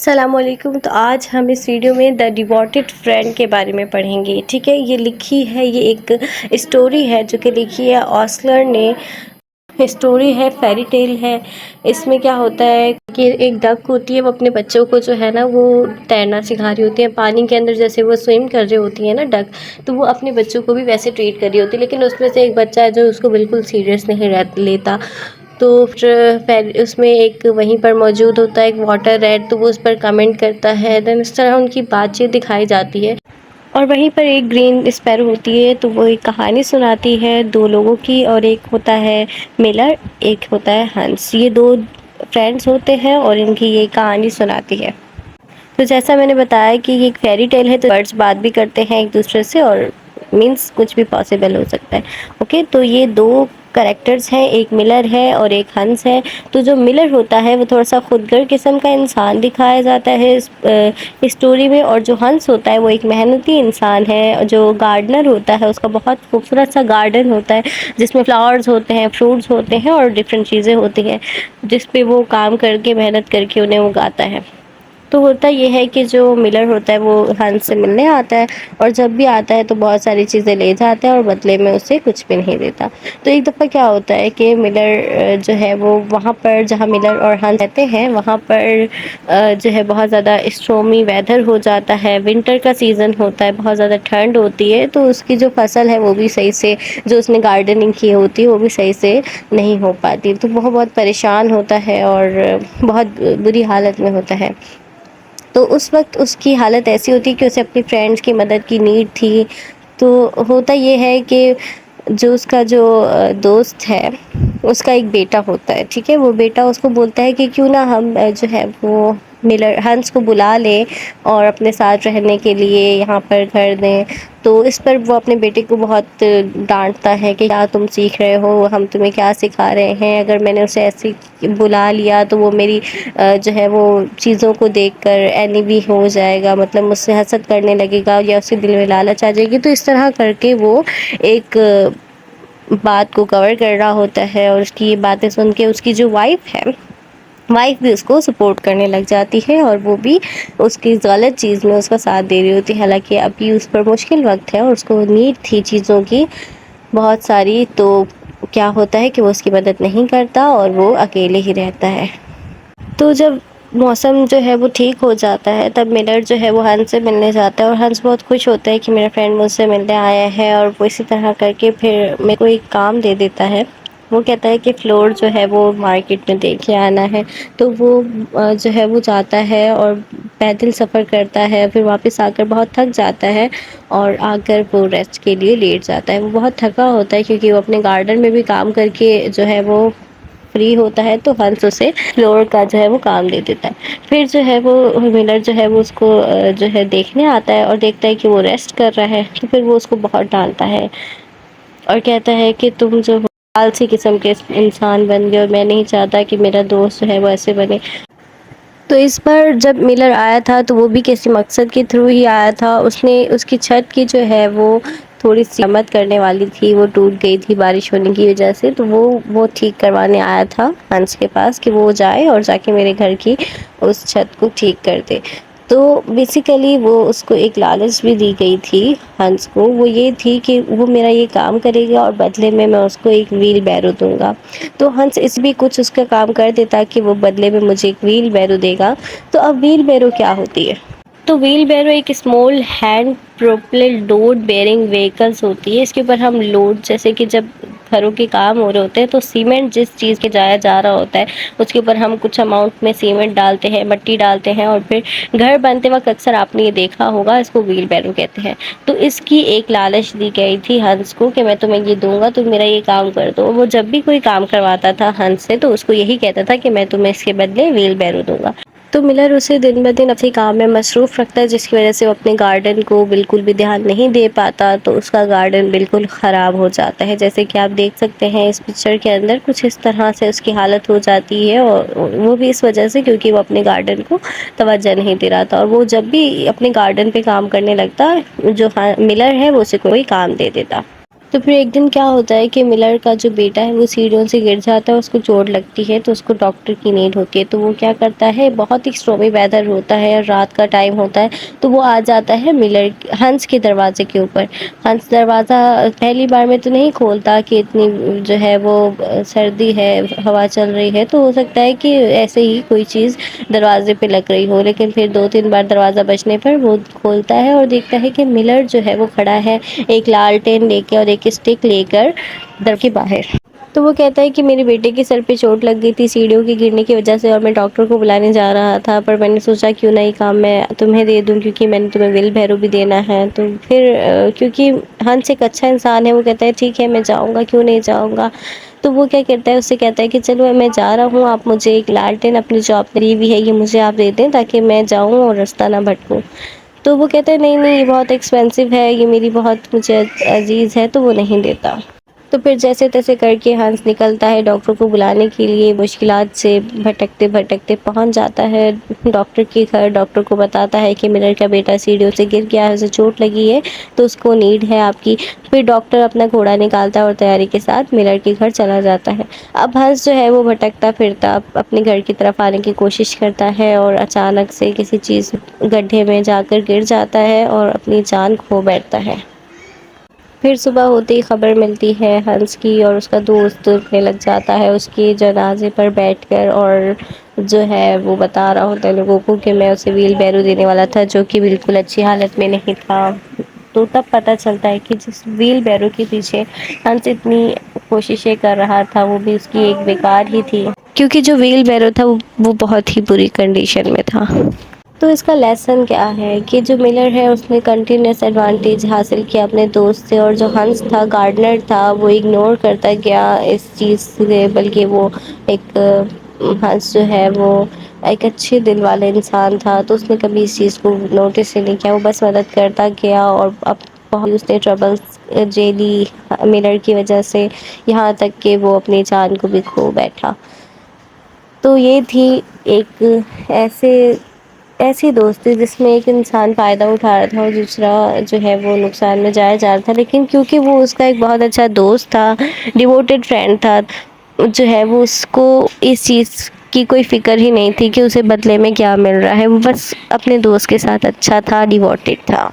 अस्सलामुअलैकुम। तो आज हम इस वीडियो में द डिवोटेड फ्रेंड के बारे में पढ़ेंगे। ठीक है, ये लिखी है, ये एक स्टोरी है जो कि लिखी है ऑस्लर ने। स्टोरी है, फेरी टेल है। इसमें क्या होता है कि एक डक होती है, वो अपने बच्चों को जो है ना वो तैरना सिखा रही होती है पानी के अंदर। जैसे वो स्विम कर रही होती है ना डक, तो वो अपने बच्चों को भी वैसे ट्रीट कर रही होती है। लेकिन उसमें से एक बच्चा है जो उसको बिल्कुल सीरियस नहीं लेता। तो फिर उसमें एक वहीं पर मौजूद होता है एक वाटर रैट, तो वो उस पर कमेंट करता है। देन इस तरह उनकी बातचीत दिखाई जाती है। और वहीं पर एक ग्रीन स्पैरो होती है, तो वो एक कहानी सुनाती है दो लोगों की, और एक होता है मिलर, एक होता है हंस। ये दो फ्रेंड्स होते हैं और इनकी ये कहानी सुनाती है। तो जैसा मैंने बताया कि ये एक फेरी टेल है, तो बर्ड्स बात भी करते हैं एक दूसरे से, और मीन्स कुछ भी पॉसिबल हो सकता है। ओके, तो ये दो करेक्टर्स हैं, एक मिलर है और एक हंस है। तो जो मिलर होता है वो थोड़ा सा खुदगर्ज किस्म का इंसान दिखाया जाता है इस स्टोरी में, और जो हंस होता है वो एक मेहनती इंसान है। जो गार्डनर होता है उसका बहुत खूबसूरत सा गार्डन होता है जिसमें फ्लावर्स होते हैं, फ्रूट्स होते हैं और डिफरेंट चीज़ें होती हैं, जिस पे वो काम करके मेहनत करके उन्हें उगाता है। तो होता ये है कि जो मिलर होता है वो हंस से मिलने आता है, और जब भी आता है तो बहुत सारी चीज़ें ले जाता है और बदले में उसे कुछ भी नहीं देता। तो एक दफ़ा क्या होता है कि मिलर जो है वो वहाँ पर जहाँ मिलर और हंस रहते हैं वहाँ पर जो है बहुत ज़्यादा स्ट्रॉमी वेदर हो जाता है। विंटर का सीज़न होता है, बहुत ज़्यादा ठंड होती है, तो उसकी जो फसल है वो भी सही से, जो उसने गार्डनिंग की होती है वो भी सही से नहीं हो पाती। तो वो बहुत परेशान होता है और बहुत बुरी हालत में होता है। तो उस वक्त उसकी हालत ऐसी होती है कि उसे अपनी फ्रेंड्स की मदद की नीड थी। तो होता ये है कि जो उसका जो दोस्त है उसका एक बेटा होता है। ठीक है, वो बेटा उसको बोलता है कि क्यों ना हम जो है वो मिलर हंस को बुला लें और अपने साथ रहने के लिए यहाँ पर घर दें। तो इस पर वो अपने बेटे को बहुत डांटता है कि क्या तुम सीख रहे हो, हम तुम्हें क्या सिखा रहे हैं। अगर मैंने उसे ऐसे बुला लिया तो वो मेरी जो है वो चीज़ों को देखकर एनिमी हो जाएगा, मतलब मुझसे हसद करने लगेगा या उसके दिल में लालच आ जाएगी। तो इस तरह करके वो एक बात को कवर कर रहा होता है, और उसकी ये बातें सुन के उसकी जो वाइफ भी उसको सपोर्ट करने लग जाती है, और वो भी उसकी गलत चीज़ में उसका साथ दे रही होती है। हालांकि अभी उस पर मुश्किल वक्त है और उसको नीड थी चीज़ों की बहुत सारी। तो क्या होता है कि वो उसकी मदद नहीं करता और वो अकेले ही रहता है। तो जब मौसम जो है वो ठीक हो जाता है तब मिलर जो है वो हंस से मिलने जाता है, और हंस बहुत खुश होता है कि मेरा फ्रेंड मुझसे मिलने आया है। और वो इसी तरह करके फिर मेरे को एक काम दे देता है। वो कहता है कि फ्लोर जो है वो मार्केट में देख के आना है। तो वो जो है वो जाता है और पैदल सफ़र करता है, फिर वापस आकर बहुत थक जाता है और आकर वो रेस्ट के लिए लेट जाता है। वो बहुत थका होता है क्योंकि वो अपने गार्डन में भी काम करके जो है वो फ्री होता है। तो हंस उसे फ्लोर का जो है वो काम दे देता है। फिर जो है वो मिलर जो है वो उसको जो है देखने आता है और देखता है कि वो रेस्ट कर रहा है। तो फिर वो उसको बहुत डांटता है और कहता है कि तुम जो आलसी किस्म के इंसान बन गए, और मैं नहीं चाहता कि मेरा दोस्त जो है वो ऐसे बने। तो इस बार जब मिलर आया था तो वो भी किसी मकसद के थ्रू ही आया था। उसने उसकी छत की जो है वो थोड़ी सी मरम्मत करने वाली थी, वो टूट गई थी बारिश होने की वजह से। तो वो ठीक करवाने आया था हंस के पास कि वो जाए और जाके मेरे घर की उस छत को ठीक कर दे। तो बेसिकली वो उसको एक लालच भी दी गई थी हंस को, वो ये थी कि वो मेरा ये काम करेगा और बदले में मैं उसको एक व्हील बैरो दूंगा। तो हंस इस भी कुछ उसका काम कर देता कि वो बदले में मुझे एक व्हील बैरो देगा। तो अब व्हील बैरो क्या होती है? तो व्हील बैरो एक small hand propelled load bearing vehicles होती है। इसके ऊपर हम लोड, जैसे कि जब घरों के काम हो रहे होते हैं तो सीमेंट जिस चीज़ के जाया जा रहा होता है उसके ऊपर हम कुछ अमाउंट में सीमेंट डालते हैं, मट्टी डालते हैं, और फिर घर बनते वक्त अक्सर आपने ये देखा होगा, इसको व्हील बैरो कहते हैं। तो इसकी एक लालच दी गई थी हंस को कि मैं तुम्हें ये दूंगा, तुम मेरा ये काम कर दो। वो जब भी कोई काम करवाता था हंस से तो उसको यही कहता था कि मैं तुम्हें इसके बदले व्हील बैरो दूंगा। तो मिलर उसे दिन ब दिन अपने काम में मसरूफ़ रखता है, जिसकी वजह से वो अपने गार्डन को बिल्कुल भी ध्यान नहीं दे पाता। तो उसका गार्डन बिल्कुल ख़राब हो जाता है, जैसे कि आप देख सकते हैं इस पिक्चर के अंदर कुछ इस तरह से उसकी हालत हो जाती है। और वो भी इस वजह से क्योंकि वो अपने गार्डन को तवज्जो नहीं दे रहा था, और वो जब भी अपने गार्डन पे काम करने लगता जो मिलर है वो उसे कोई काम दे देता। तो फिर एक दिन क्या होता है कि मिलर का जो बेटा है वो सीढ़ियों से गिर जाता है, उसको चोट लगती है, तो उसको डॉक्टर की नीड होती है। तो वो क्या करता है, बहुत ही स्टॉर्मी वेदर होता है, रात का टाइम होता है, तो वो आ जाता है मिलर हंस के दरवाजे के ऊपर। हंस दरवाज़ा पहली बार में तो नहीं खोलता कि इतनी जो है वो सर्दी है, हवा चल रही है, तो हो सकता है कि ऐसे ही कोई चीज़ दरवाजे पे लग रही हो। लेकिन फिर 2-3 बार दरवाज़ा बजने पर वो खोलता है और देखता है कि मिलर जो है वो खड़ा है, एक लालटेन लेके और एक स्टिक लेकर दर के बाहर। तो वो कहता है कि मेरे बेटे के सर पे चोट लग गई थी सीढ़ियों के गिरने की वजह से, और मैं डॉक्टर को बुलाने जा रहा था, पर मैंने सोचा क्यों ना ये काम मैं तुम्हें दे दूं, क्योंकि मैंने तुम्हें व्हील भैरो भी देना है। तो फिर क्योंकि हंस एक अच्छा इंसान है, वो कहता है ठीक है मैं जाऊंगा, क्यों नहीं जाऊंगा। तो वो क्या कहता है, उससे कहता है कि चलो मैं जा रहा हूँ, आप मुझे एक लालटेन अपनी जॉब दी हुई है, ये मुझे आप दे दें ताकि मैं जाऊँ और रास्ता ना भटकूँ। तो वो कहता है नहीं नहीं, ये बहुत एक्सपेंसिव है, ये मेरी बहुत मुझे अजीज़ है, तो वो नहीं देता। तो फिर जैसे तैसे करके हंस निकलता है डॉक्टर को बुलाने के लिए, मुश्किलात से भटकते भटकते पहुंच जाता है डॉक्टर के घर। डॉक्टर को बताता है कि मिलर का बेटा सीढ़ियों से गिर गया है, उसे चोट लगी है, तो उसको नीड है आपकी। फिर डॉक्टर अपना घोड़ा निकालता है और तैयारी के साथ मिलर के घर चला जाता है। अब हंस जो है वो भटकता फिरता अपने घर की तरफ आने की कोशिश करता है, और अचानक से किसी चीज़ गड्ढे में जाकर गिर जाता है और अपनी जान खो बैठता है। फिर सुबह होते ही खबर मिलती है हंस की, और उसका दोस्त रोने लग जाता है उसके जनाजे पर बैठकर, और जो है वो बता रहा होता है लोगों को कि मैं उसे व्हील बैरो देने वाला था, जो कि बिल्कुल अच्छी हालत में नहीं था। तो तब पता चलता है कि जिस व्हील बैरो के पीछे हंस इतनी कोशिशें कर रहा था, वो भी उसकी एक बेकार ही थी, क्योंकि जो व्हील बैरो था वो बहुत ही बुरी कंडीशन में था। तो इसका लेसन क्या है कि जो मिलर है उसने कंटिन्यूस एडवांटेज हासिल किया अपने दोस्त से, और जो हंस था, गार्डनर था, वो इग्नोर करता गया इस चीज़ से। बल्कि वो एक हंस जो है वो एक अच्छे दिल वाले इंसान था, तो उसने कभी इस चीज़ को नोटिस ही नहीं किया, वो बस मदद करता गया। और अब बहुत उसने ट्रबल्स झेली मिलर की वजह से, यहाँ तक कि वो अपनी जान को भी खो बैठा। तो ये थी एक ऐसे ऐसी दोस्ती जिसमें एक इंसान फ़ायदा उठा रहा था और दूसरा जो है वो नुकसान में जाया जा रहा था, लेकिन क्योंकि वो उसका एक बहुत अच्छा दोस्त था, डिवोटेड फ्रेंड था, जो है वो उसको इस चीज़ की कोई फ़िक्र ही नहीं थी कि उसे बदले में क्या मिल रहा है। वो बस अपने दोस्त के साथ अच्छा था, डिवोटेड था।